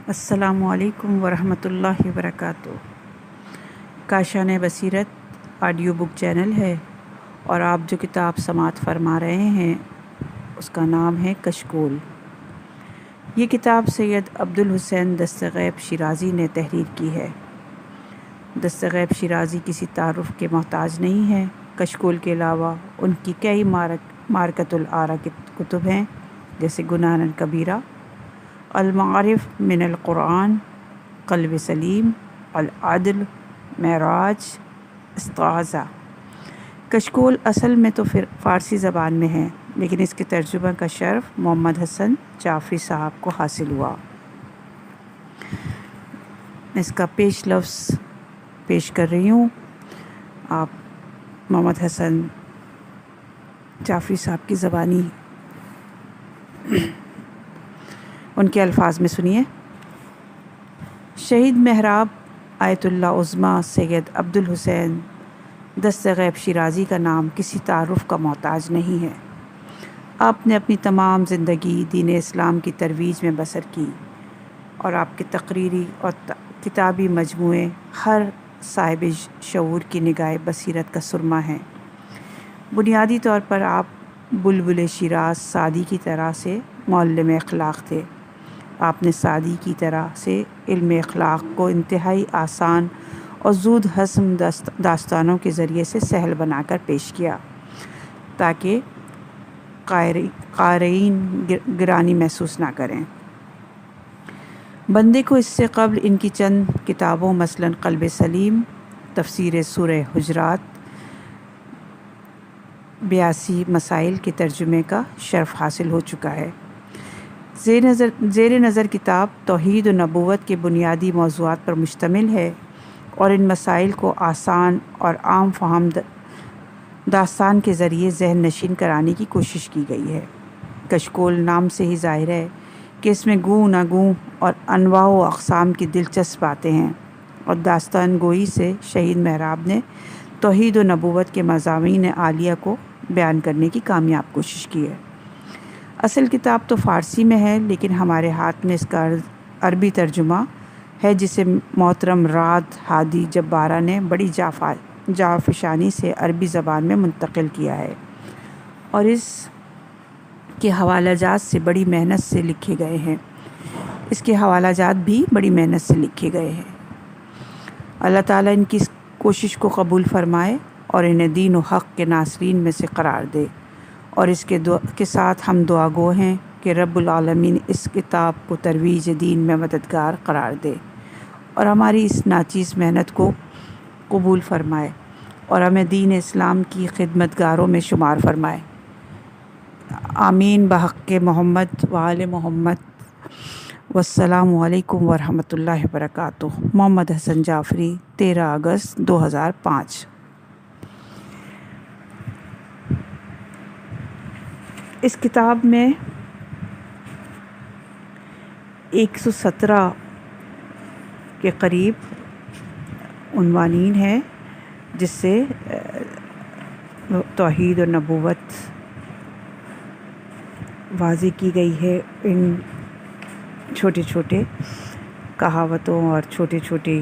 السلام علیکم ورحمۃ اللہ وبرکاتہ۔ کاشان بصیرت آڈیو بک چینل ہے اور آپ جو کتاب سماعت فرما رہے ہیں اس کا نام ہے کشکول۔ یہ کتاب سید عبدالحسین دستغیب شیرازی نے تحریر کی ہے۔ دستغیب شیرازی کسی تعارف کے محتاج نہیں ہے۔ کشکول کے علاوہ ان کی کئی معرکۃ الآراء کتب ہیں، جیسے گناہ کبیرہ، المعارف من القرآن، قلب سلیم، العدل، معراج، استعاذہ۔ کشکول اصل میں تو فارسی زبان میں ہے، لیکن اس کے ترجمہ کا شرف محمد حسن جعفری صاحب کو حاصل ہوا۔ میں اس کا پیش لفظ پیش کر رہی ہوں، آپ محمد حسن جعفری صاحب کی زبانی ان کے الفاظ میں سنیے۔ شہید محراب آیت اللہ عظمیٰ سید عبدالحسین دستغیب شیرازی کا نام کسی تعارف کا محتاج نہیں ہے۔ آپ نے اپنی تمام زندگی دین اسلام کی ترویج میں بسر کی اور آپ کے تقریری اور کتابی مجموعے ہر صاحب شعور کی نگاہ بصیرت کا سرما ہیں۔ بنیادی طور پر آپ بلبل شیراز سعدی کی طرح سے معلم اخلاق تھے۔ آپ نے سعدی کی طرح سے علم اخلاق کو انتہائی آسان اور زود ہضم داستانوں کے ذریعے سے سہل بنا کر پیش کیا، تاکہ قارئین گرانی محسوس نہ کریں۔ بندے کو اس سے قبل ان کی چند کتابوں مثلاً قلب سلیم، تفسیر سورہ حجرات، 82 مسائل کے ترجمے کا شرف حاصل ہو چکا ہے۔ زیر نظر کتاب توحید و نبوت کے بنیادی موضوعات پر مشتمل ہے اور ان مسائل کو آسان اور عام فہم داستان کے ذریعے ذہن نشین کرانے کی کوشش کی گئی ہے۔ کشکول نام سے ہی ظاہر ہے کہ اس میں گوں نہ گوں اور انواع و اقسام کی دلچسپ باتیں ہیں، اور داستان گوئی سے شہید محراب نے توحید و نبوت کے مضامین عالیہ کو بیان کرنے کی کامیاب کوشش کی ہے۔ اصل کتاب تو فارسی میں ہے، لیکن ہمارے ہاتھ میں اس کا عربی ترجمہ ہے، جسے محترم راد ہادی جبارہ نے بڑی جافشانی سے عربی زبان میں منتقل کیا ہے، اور اس کے حوالہ جات سے بڑی محنت سے لکھے گئے ہیں۔ اس کے حوالہ جات بھی بڑی محنت سے لکھے گئے ہیں۔ اللہ تعالیٰ ان کی اس کوشش کو قبول فرمائے اور انہیں دین و حق کے ناصرین میں سے قرار دے، اور اس کے ساتھ ہم دعا گو ہیں کہ رب العالمین اس کتاب کو ترویج دین میں مددگار قرار دے اور ہماری اس ناچیز محنت کو قبول فرمائے اور ہمیں دین اسلام کی خدمتگاروں میں شمار فرمائے۔ آمین بحق محمد و آل محمد۔ والسلام علیکم ورحمۃ اللہ وبرکاتہ۔ محمد حسن جعفری، 13 اگست 2005۔ اس کتاب میں 117 کے قریب عنوانین ہیں، جس سے توحید و نبوت واضح کی گئی ہے۔ ان چھوٹے چھوٹے کہاوتوں اور چھوٹے چھوٹے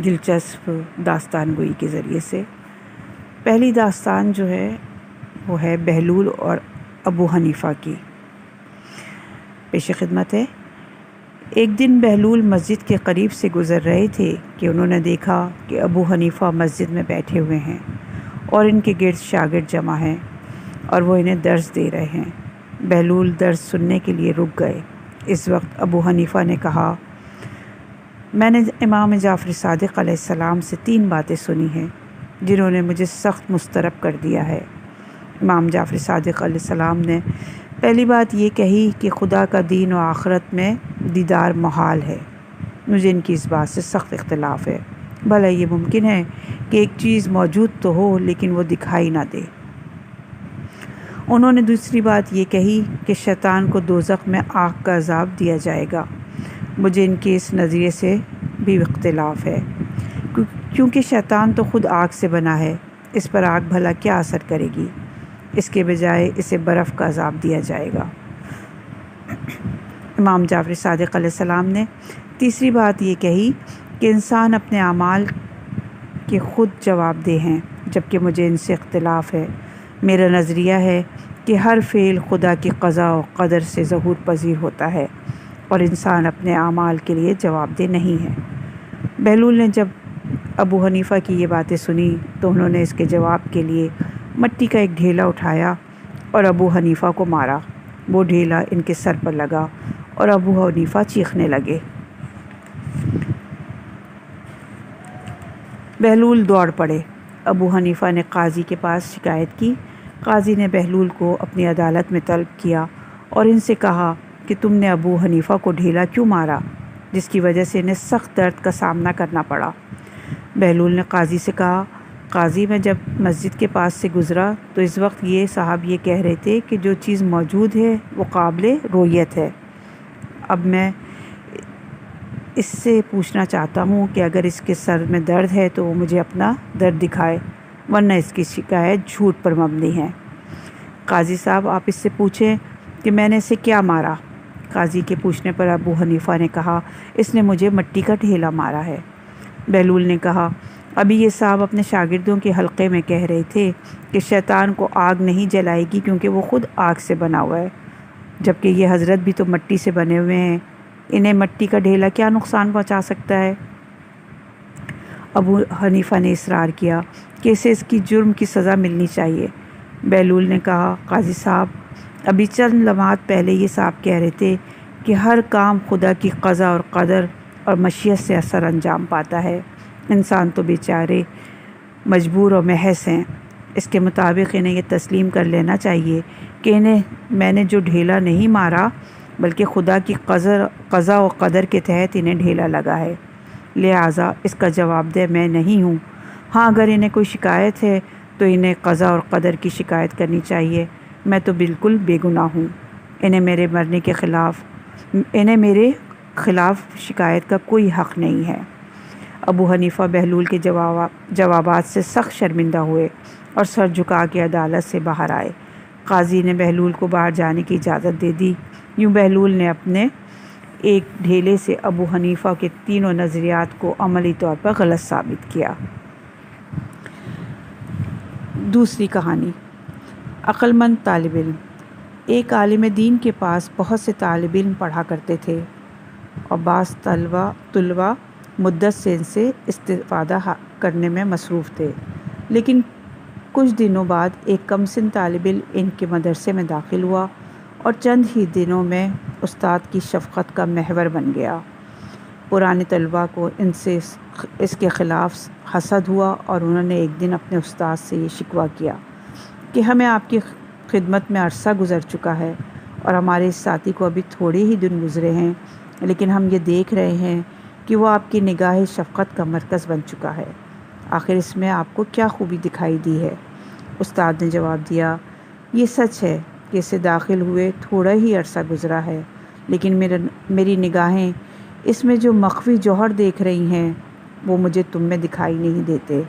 دلچسپ داستان گوئی کے ذریعے سے۔ پہلی داستان جو ہے وہ ہے بہلول اور ابو حنیفہ کی۔ پیش خدمت ہے۔ ایک دن بہلول مسجد کے قریب سے گزر رہے تھے کہ انہوں نے دیکھا کہ ابو حنیفہ مسجد میں بیٹھے ہوئے ہیں اور ان کے گرد شاگرد جمع ہیں اور وہ انہیں درس دے رہے ہیں۔ بہلول درس سننے کے لیے رک گئے۔ اس وقت ابو حنیفہ نے کہا، میں نے امام جعفر صادق علیہ السلام سے 3 باتیں سنی ہیں جنہوں نے مجھے سخت مضطرب کر دیا ہے۔ امام جعفر صادق علیہ السلام نے پہلی بات یہ کہی کہ خدا کا دین و آخرت میں دیدار محال ہے۔ مجھے ان کی اس بات سے سخت اختلاف ہے۔ بھلا یہ ممکن ہے کہ ایک چیز موجود تو ہو لیکن وہ دکھائی نہ دے۔ انہوں نے دوسری بات یہ کہی کہ شیطان کو دوزخ میں آگ کا عذاب دیا جائے گا۔ مجھے ان کے اس نظریے سے بھی اختلاف ہے، کیونکہ شیطان تو خود آگ سے بنا ہے، اس پر آگ بھلا کیا اثر کرے گی؟ اس کے بجائے اسے برف کا عذاب دیا جائے گا۔ امام جعفر صادق علیہ السلام نے تیسری بات یہ کہی کہ انسان اپنے اعمال کے خود جواب دہ ہیں، جبکہ مجھے ان سے اختلاف ہے۔ میرا نظریہ ہے کہ ہر فعل خدا کی قضا و قدر سے ظہور پذیر ہوتا ہے اور انسان اپنے اعمال کے لیے جواب دہ نہیں ہے۔ بہلول نے جب ابو حنیفہ کی یہ باتیں سنی تو انہوں نے اس کے جواب کے لیے مٹی کا ایک ڈھیلا اٹھایا اور ابو حنیفہ کو مارا۔ وہ ڈھیلا ان کے سر پر لگا اور ابو حنیفہ چیخنے لگے۔ بہلول دوڑ پڑے۔ ابو حنیفہ نے قاضی کے پاس شکایت کی۔ قاضی نے بہلول کو اپنی عدالت میں طلب کیا اور ان سے کہا کہ تم نے ابو حنیفہ کو ڈھیلا کیوں مارا، جس کی وجہ سے انہیں سخت درد کا سامنا کرنا پڑا۔ بہلول نے قاضی سے کہا، قاضی میں جب مسجد کے پاس سے گزرا تو اس وقت یہ صاحب یہ کہہ رہے تھے کہ جو چیز موجود ہے وہ قابل رؤیت ہے۔ اب میں اس سے پوچھنا چاہتا ہوں کہ اگر اس کے سر میں درد ہے تو وہ مجھے اپنا درد دکھائے، ورنہ اس کی شکایت جھوٹ پر مبنی ہے۔ قاضی صاحب آپ اس سے پوچھیں کہ میں نے اسے کیا مارا۔ قاضی کے پوچھنے پر ابو حنیفہ نے کہا، اس نے مجھے مٹی کا ڈھیلا مارا ہے۔ بہلول نے کہا، ابھی یہ صاحب اپنے شاگردوں کے حلقے میں کہہ رہے تھے کہ شیطان کو آگ نہیں جلائے گی کیونکہ وہ خود آگ سے بنا ہوا ہے، جبکہ یہ حضرت بھی تو مٹی سے بنے ہوئے ہیں، انہیں مٹی کا ڈھیلا کیا نقصان پہنچا سکتا ہے؟ ابو حنیفہ نے اصرار کیا کہ اسے اس کی جرم کی سزا ملنی چاہیے۔ بہلول نے کہا، قاضی صاحب ابھی چند لمحات پہلے یہ صاحب کہہ رہے تھے کہ ہر کام خدا کی قضا اور قدر اور مشیت سے اثر انجام پاتا ہے، انسان تو بیچارے مجبور و محض ہیں۔ اس کے مطابق انہیں یہ تسلیم کر لینا چاہیے کہ میں نے جو ڈھیلا نہیں مارا بلکہ خدا کی قضا و قدر کے تحت انہیں ڈھیلا لگا ہے، لہٰذا اس کا جواب دہ میں نہیں ہوں۔ ہاں اگر انہیں کوئی شکایت ہے تو انہیں قضا اور قدر کی شکایت کرنی چاہیے، میں تو بالکل بے گناہ ہوں، انہیں میرے خلاف شکایت کا کوئی حق نہیں ہے۔ ابو حنیفہ بہلول کے جوابات سے سخت شرمندہ ہوئے اور سر جھکا کے عدالت سے باہر آئے۔ قاضی نے بہلول کو باہر جانے کی اجازت دے دی۔ یوں بہلول نے اپنے ایک ڈھیلے سے ابو حنیفہ کے تینوں نظریات کو عملی طور پر غلط ثابت کیا۔ دوسری کہانی، عقل مند طالب علم۔ ایک عالم دین کے پاس بہت سے طالب علم پڑھا کرتے تھے اور بعض طلبہ مدت سے ان سے استفادہ کرنے میں مصروف تھے، لیکن کچھ دنوں بعد ایک کم سن طالب علم ان کے مدرسے میں داخل ہوا اور چند ہی دنوں میں استاد کی شفقت کا محور بن گیا۔ پرانے طلبہ کو اس کے خلاف حسد ہوا اور انہوں نے ایک دن اپنے استاد سے یہ شکوہ کیا کہ ہمیں آپ کی خدمت میں عرصہ گزر چکا ہے اور ہمارے اس ساتھی کو ابھی تھوڑے ہی دن گزرے ہیں، لیکن ہم یہ دیکھ رہے ہیں کہ وہ آپ کی نگاہ شفقت کا مرکز بن چکا ہے، آخر اس میں آپ کو کیا خوبی دکھائی دی ہے؟ استاد نے جواب دیا، یہ سچ ہے کہ اسے داخل ہوئے تھوڑا ہی عرصہ گزرا ہے، لیکن میری نگاہیں اس میں جو مخفی جوہر دیکھ رہی ہیں وہ مجھے تم میں دکھائی نہیں دیتے،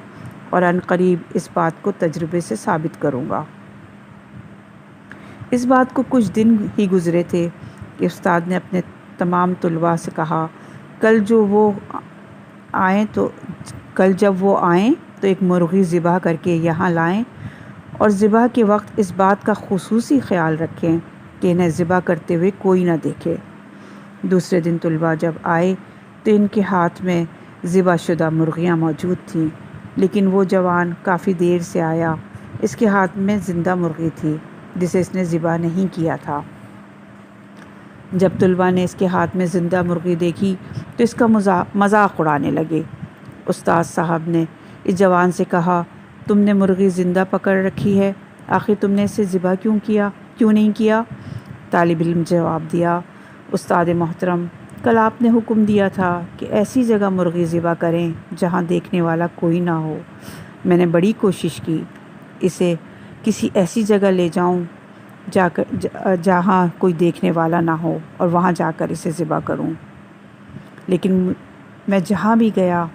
اور عن قریب اس بات کو تجربے سے ثابت کروں گا۔ اس بات کو کچھ دن ہی گزرے تھے کہ استاد نے اپنے تمام طلباء سے کہا، کل جب وہ آئیں تو ایک مرغی ذبح کر کے یہاں لائیں اور ذبح کے وقت اس بات کا خصوصی خیال رکھیں کہ انہیں ذبح کرتے ہوئے کوئی نہ دیکھے۔ دوسرے دن طلباء جب آئے تو ان کے ہاتھ میں ذبح شدہ مرغیاں موجود تھیں، لیکن وہ جوان کافی دیر سے آیا، اس کے ہاتھ میں زندہ مرغی تھی جسے اس نے ذبح نہیں کیا تھا۔ جب طلباء نے اس کے ہاتھ میں زندہ مرغی دیکھی تو اس کا مذاق اڑانے لگے۔ استاد صاحب نے اس جوان سے کہا، تم نے مرغی زندہ پکڑ رکھی ہے، آخر تم نے اسے ذبح کیوں نہیں کیا؟ طالب علم جواب دیا، استاد محترم، کل آپ نے حکم دیا تھا کہ ایسی جگہ مرغی ذبح کریں جہاں دیکھنے والا کوئی نہ ہو۔ میں نے بڑی کوشش کی اسے کسی ایسی جگہ لے جاؤں جہاں کوئی دیکھنے والا نہ ہو اور وہاں جا کر اسے ذبح کروں، لیکن میں جہاں بھی گیا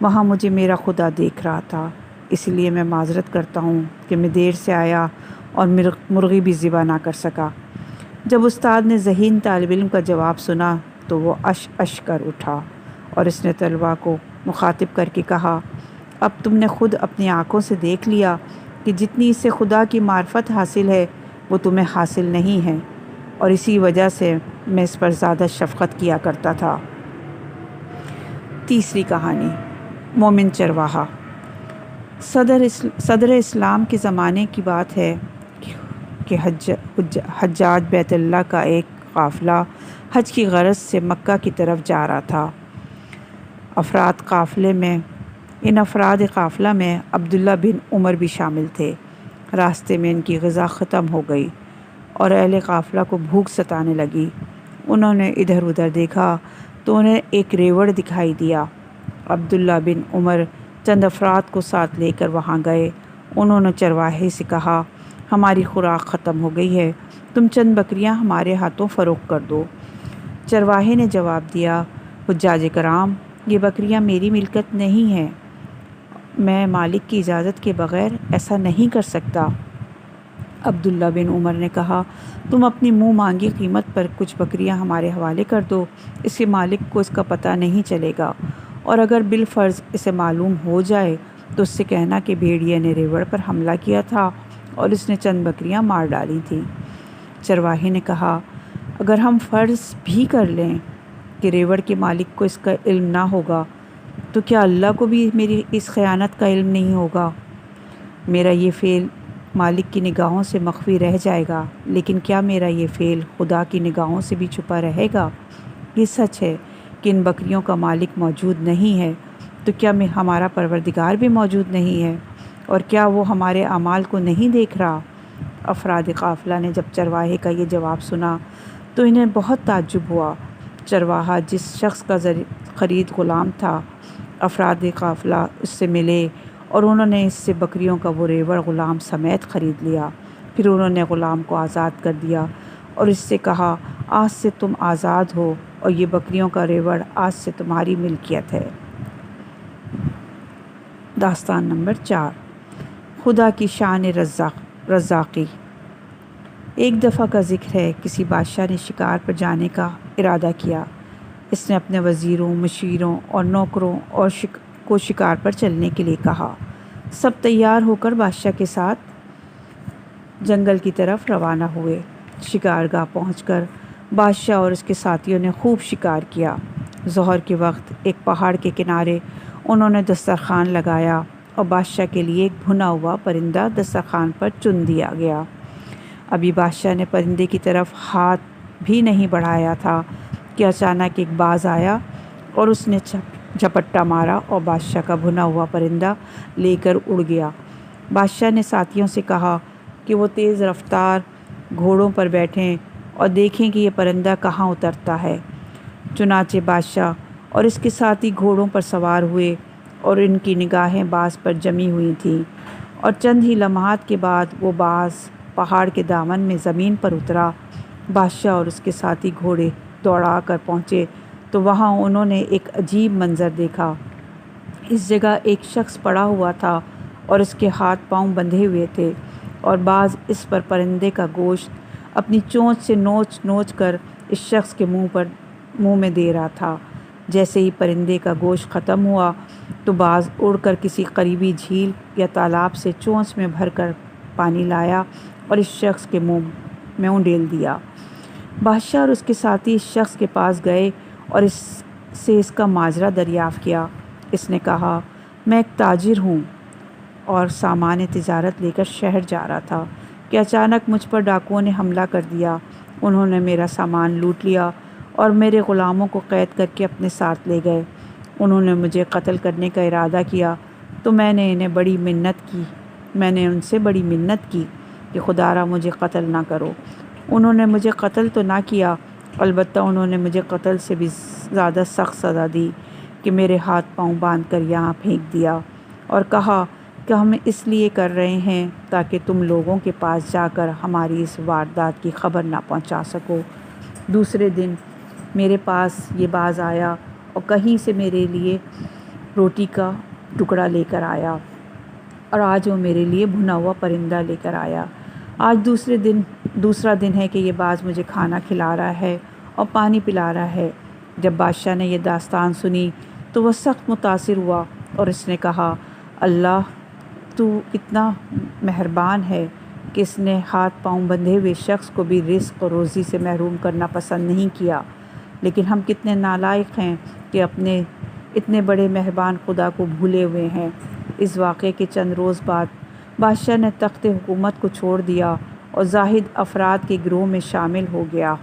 وہاں مجھے میرا خدا دیکھ رہا تھا، اس لیے میں معذرت کرتا ہوں کہ میں دیر سے آیا اور مرغی بھی ذبح نہ کر سکا۔ جب استاد نے ذہین طالب علم کا جواب سنا تو وہ اش کر اٹھا اور اس نے طلباء کو مخاطب کر کے کہا، اب تم نے خود اپنی آنکھوں سے دیکھ لیا کہ جتنی اس سے خدا کی معرفت حاصل ہے وہ تمہیں حاصل نہیں ہے، اور اسی وجہ سے میں اس پر زیادہ شفقت کیا کرتا تھا۔ تیسری کہانی، مومن چرواہا۔ صدر اسلام کے زمانے کی بات ہے کہ حجاج بیت اللہ کا ایک قافلہ حج کی غرض سے مکہ کی طرف جا رہا تھا۔ ان افراد قافلہ میں عبداللہ بن عمر بھی شامل تھے۔ راستے میں ان کی غذا ختم ہو گئی اور اہل قافلہ کو بھوک ستانے لگی۔ انہوں نے ادھر ادھر دیکھا تو انہیں ایک ریوڑ دکھائی دیا۔ عبداللہ بن عمر چند افراد کو ساتھ لے کر وہاں گئے۔ انہوں نے چرواہے سے کہا، ہماری خوراک ختم ہو گئی ہے، تم چند بکریاں ہمارے ہاتھوں فروخت کر دو۔ چرواہے نے جواب دیا، حجاج کرام، یہ بکریاں میری ملکت نہیں ہیں، میں مالک کی اجازت کے بغیر ایسا نہیں کر سکتا۔ عبداللہ بن عمر نے کہا، تم اپنی منہ مانگی قیمت پر کچھ بکریاں ہمارے حوالے کر دو، اس کے مالک کو اس کا پتہ نہیں چلے گا، اور اگر بالفرض اسے معلوم ہو جائے تو اس سے کہنا کہ بھیڑیے نے ریوڑ پر حملہ کیا تھا اور اس نے چند بکریاں مار ڈالی تھیں۔ چرواہے نے کہا، اگر ہم فرض بھی کر لیں کہ ریوڑ کے مالک کو اس کا علم نہ ہوگا تو کیا اللہ کو بھی میری اس خیانت کا علم نہیں ہوگا؟ میرا یہ فعل مالک کی نگاہوں سے مخفی رہ جائے گا، لیکن کیا میرا یہ فعل خدا کی نگاہوں سے بھی چھپا رہے گا؟ یہ سچ ہے کہ ان بکریوں کا مالک موجود نہیں ہے، تو کیا ہمارا پروردگار بھی موجود نہیں ہے، اور کیا وہ ہمارے اعمال کو نہیں دیکھ رہا؟ افراد قافلہ نے جب چرواہے کا یہ جواب سنا تو انہیں بہت تعجب ہوا۔ چرواہا جس شخص کا خرید غلام تھا، افراد قافلہ اس سے ملے اور انہوں نے اس سے بکریوں کا وہ ریوڑ غلام سمیت خرید لیا۔ پھر انہوں نے غلام کو آزاد کر دیا اور اس سے کہا، آج سے تم آزاد ہو اور یہ بکریوں کا ریوڑ آج سے تمہاری ملکیت ہے۔ داستان نمبر 4، خدا کی شان رزاقی۔ ایک دفعہ کا ذکر ہے، کسی بادشاہ نے شکار پر جانے کا ارادہ کیا۔ اس نے اپنے وزیروں، مشیروں اور نوکروں کو شکار پر چلنے کے لیے کہا۔ سب تیار ہو کر بادشاہ کے ساتھ جنگل کی طرف روانہ ہوئے۔ شکارگاہ پہنچ کر بادشاہ اور اس کے ساتھیوں نے خوب شکار کیا۔ ظہر کے وقت ایک پہاڑ کے کنارے انہوں نے دسترخوان لگایا اور بادشاہ کے لیے ایک بھنا ہوا پرندہ دسترخوان پر چن دیا گیا۔ ابھی بادشاہ نے پرندے کی طرف ہاتھ بھی نہیں بڑھایا تھا کہ اچانک ایک باز آیا اور اس نے جھپٹا مارا اور بادشاہ کا بھنا ہوا پرندہ لے کر اڑ گیا۔ بادشاہ نے ساتھیوں سے کہا کہ وہ تیز رفتار گھوڑوں پر بیٹھیں اور دیکھیں کہ یہ پرندہ کہاں اترتا ہے۔ چنانچہ بادشاہ اور اس کے ساتھی گھوڑوں پر سوار ہوئے اور ان کی نگاہیں باز پر جمی ہوئی تھیں، اور چند ہی لمحات کے بعد وہ باز پہاڑ کے دامن میں زمین پر اترا۔ بادشاہ اور اس کے ساتھی گھوڑے دوڑا کر پہنچے تو وہاں انہوں نے ایک عجیب منظر دیکھا۔ اس جگہ ایک شخص پڑا ہوا تھا اور اس کے ہاتھ پاؤں بندھے ہوئے تھے، اور باز اس پر پرندے کا گوشت اپنی چونچ سے نوچ نوچ کر اس شخص کے منہ میں دے رہا تھا۔ جیسے ہی پرندے کا گوشت ختم ہوا تو باز اڑ کر کسی قریبی جھیل یا تالاب سے چونچ میں بھر کر پانی لایا اور اس شخص کے منہ میں انڈیل دیا۔ بادشاہ اور اس کے ساتھی اس شخص کے پاس گئے اور اس سے اس کا ماجرا دریافت کیا۔ اس نے کہا، میں ایک تاجر ہوں اور سامان تجارت لے کر شہر جا رہا تھا کہ اچانک مجھ پر ڈاکوؤں نے حملہ کر دیا۔ انہوں نے میرا سامان لوٹ لیا اور میرے غلاموں کو قید کر کے اپنے ساتھ لے گئے۔ انہوں نے مجھے قتل کرنے کا ارادہ کیا تو میں نے ان سے بڑی منت کی کہ خدا را مجھے قتل نہ کرو۔ انہوں نے مجھے قتل تو نہ کیا، البتہ انہوں نے مجھے قتل سے بھی زیادہ سخت سزا دی کہ میرے ہاتھ پاؤں باندھ کر یہاں پھینک دیا اور کہا کہ ہم اس لیے کر رہے ہیں تاکہ تم لوگوں کے پاس جا کر ہماری اس واردات کی خبر نہ پہنچا سکو۔ دوسرے دن میرے پاس یہ باز آیا اور کہیں سے میرے لیے روٹی کا ٹکڑا لے کر آیا، اور آج وہ میرے لیے بھنا ہوا پرندہ لے کر آیا۔ آج دوسرے دن دوسرا دن ہے کہ یہ باز مجھے کھانا کھلا رہا ہے اور پانی پلا رہا ہے۔ جب بادشاہ نے یہ داستان سنی تو وہ سخت متاثر ہوا اور اس نے کہا، اللہ تو اتنا مہربان ہے کہ اس نے ہاتھ پاؤں بندھے ہوئے شخص کو بھی رزق اور روزی سے محروم کرنا پسند نہیں کیا، لیکن ہم کتنے نالائق ہیں کہ اپنے اتنے بڑے مہربان خدا کو بھولے ہوئے ہیں۔ اس واقعے کے چند روز بعد بادشاہ نے تخت حکومت کو چھوڑ دیا اور زاہد افراد کے گروہ میں شامل ہو گیا۔